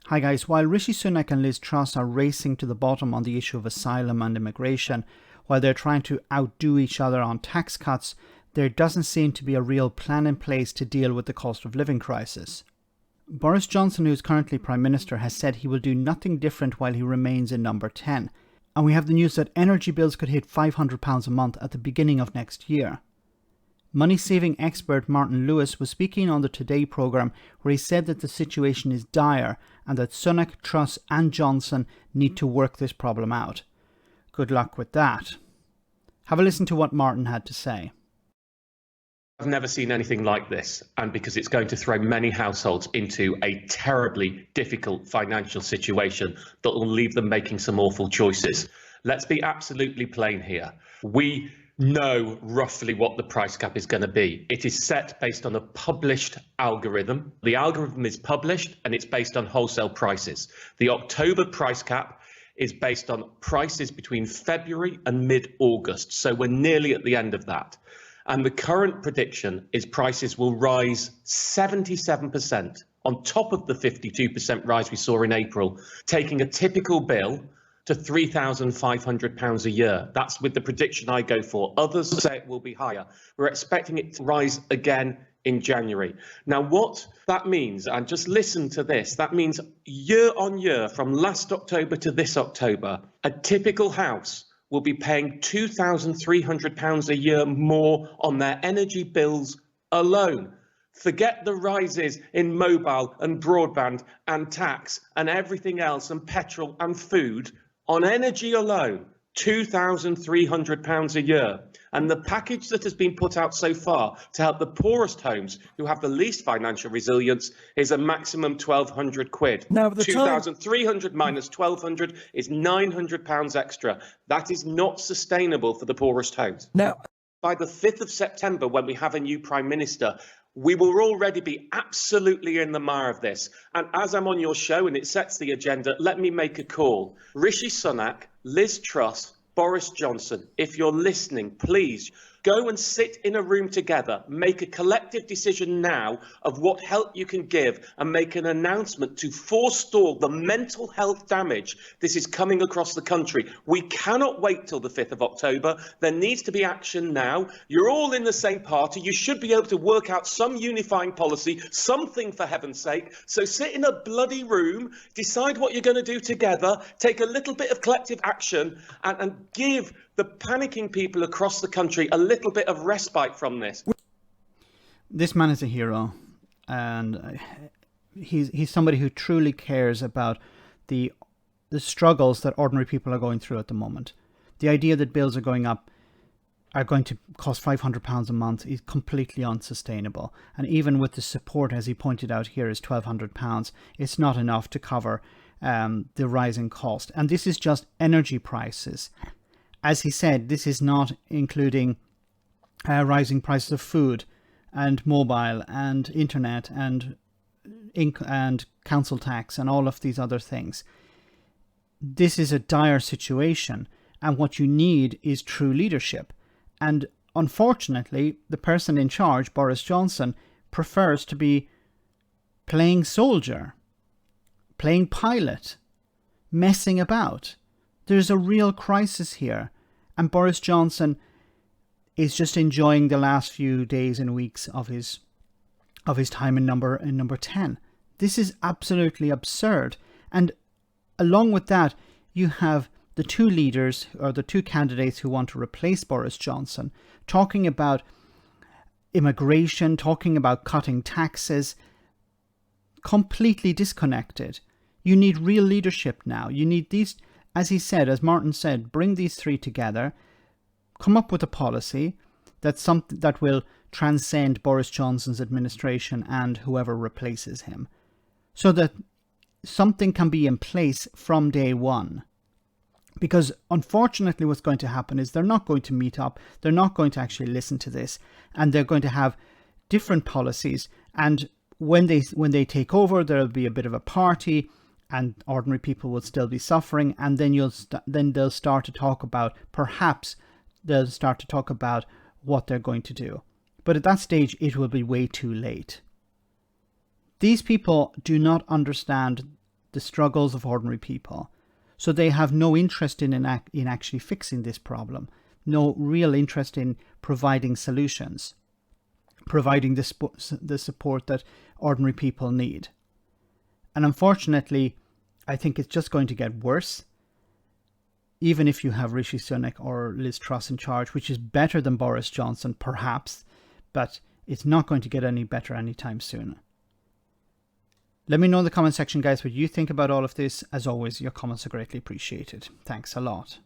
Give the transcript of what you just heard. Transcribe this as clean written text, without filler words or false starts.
Hi guys, while Rishi Sunak and Liz Truss are racing to the bottom on the issue of asylum and immigration, while they're trying to outdo each other on tax cuts, there doesn't seem to be a real plan in place to deal with the cost of living crisis. Boris Johnson, who is currently Prime Minister, has said he will do nothing different while he remains in number 10. And we have the news that energy bills could hit £500 a month at the beginning of next year. Money-saving expert Martin Lewis was speaking on the Today programme where he said that the situation is dire and that Sunak, Truss and Johnson need to work this problem out. Good luck with that. Have a listen to what Martin had to say. I've never seen anything like this, and because it's going to throw many households into a terribly difficult financial situation that will leave them making some awful choices. Let's be absolutely plain here. We know roughly what the price cap is going to be. It is set based on a published algorithm. The algorithm is published and it's based on wholesale prices. The October price cap is based on prices between February and mid-August. So we're nearly at the end of that. And the current prediction is prices will rise 77% on top of the 52% rise we saw in April, taking a typical bill to £3,500 a year. That's with the prediction I go for. Others say it will be higher. We're expecting it to rise again in January. Now, what that means, and just listen to this, that means year on year, from last October to this October, a typical house will be paying £2,300 a year more on their energy bills alone. Forget the rises in mobile and broadband and tax and everything else and petrol and food. On energy alone, £2,300 a year. And the package that has been put out so far to help the poorest homes who have the least financial resilience is a maximum £1,200. Now, the 2,300 minus 1,200 is £900 extra. That is not sustainable for the poorest homes. Now, by the 5th of September, when we have a new Prime Minister, we will already be absolutely in the mire of this. And as I'm on your show and it sets the agenda, let me make a call. Rishi Sunak, Liz Truss, Boris Johnson, if you're listening, please go and sit in a room together, make a collective decision now of what help you can give and make an announcement to forestall the mental health damage this is coming across the country. We cannot wait till the 5th of October. There needs to be action now. You're all in the same party. You should be able to work out some unifying policy, something for heaven's sake. So sit in a bloody room, decide what you're going to do together, take a little bit of collective action and give the panicking people across the country a little bit of respite from this. This man is a hero, and he's somebody who truly cares about the struggles that ordinary people are going through at the moment. The idea that bills are going to cost £500 a month is completely unsustainable. And even with the support, as he pointed out here, is £1,200, it's not enough to cover the rising cost. And this is just energy prices. As he said, this is not including rising prices of food and mobile and internet and council tax and all of these other things. This is a dire situation, and what you need is true leadership. And unfortunately, the person in charge, Boris Johnson, prefers to be playing soldier, playing pilot, messing about. There's a real crisis here, and Boris Johnson is just enjoying the last few days and weeks of his time in number 10. This is absolutely absurd. And along with that, you have the two leaders, or the two candidates who want to replace Boris Johnson, talking about immigration, talking about cutting taxes, completely disconnected. You need real leadership now. You need these, as he said, as Martin said, bring these three together, come up with a policy that will transcend Boris Johnson's administration and whoever replaces him, so that something can be in place from day one. Because unfortunately what's going to happen is they're not going to meet up, they're not going to actually listen to this, and they're going to have different policies. And when they take over, there'll be a bit of a party, and ordinary people will still be suffering. And then they'll start to talk about, perhaps they'll start to talk about what they're going to do. But at that stage, it will be way too late. These people do not understand the struggles of ordinary people. So they have no interest in actually fixing this problem, no real interest in providing solutions, providing the support that ordinary people need. And unfortunately, I think it's just going to get worse, even if you have Rishi Sunak or Liz Truss in charge, which is better than Boris Johnson, perhaps, but it's not going to get any better anytime soon. Let me know in the comment section, guys, what you think about all of this. As always, your comments are greatly appreciated. Thanks a lot.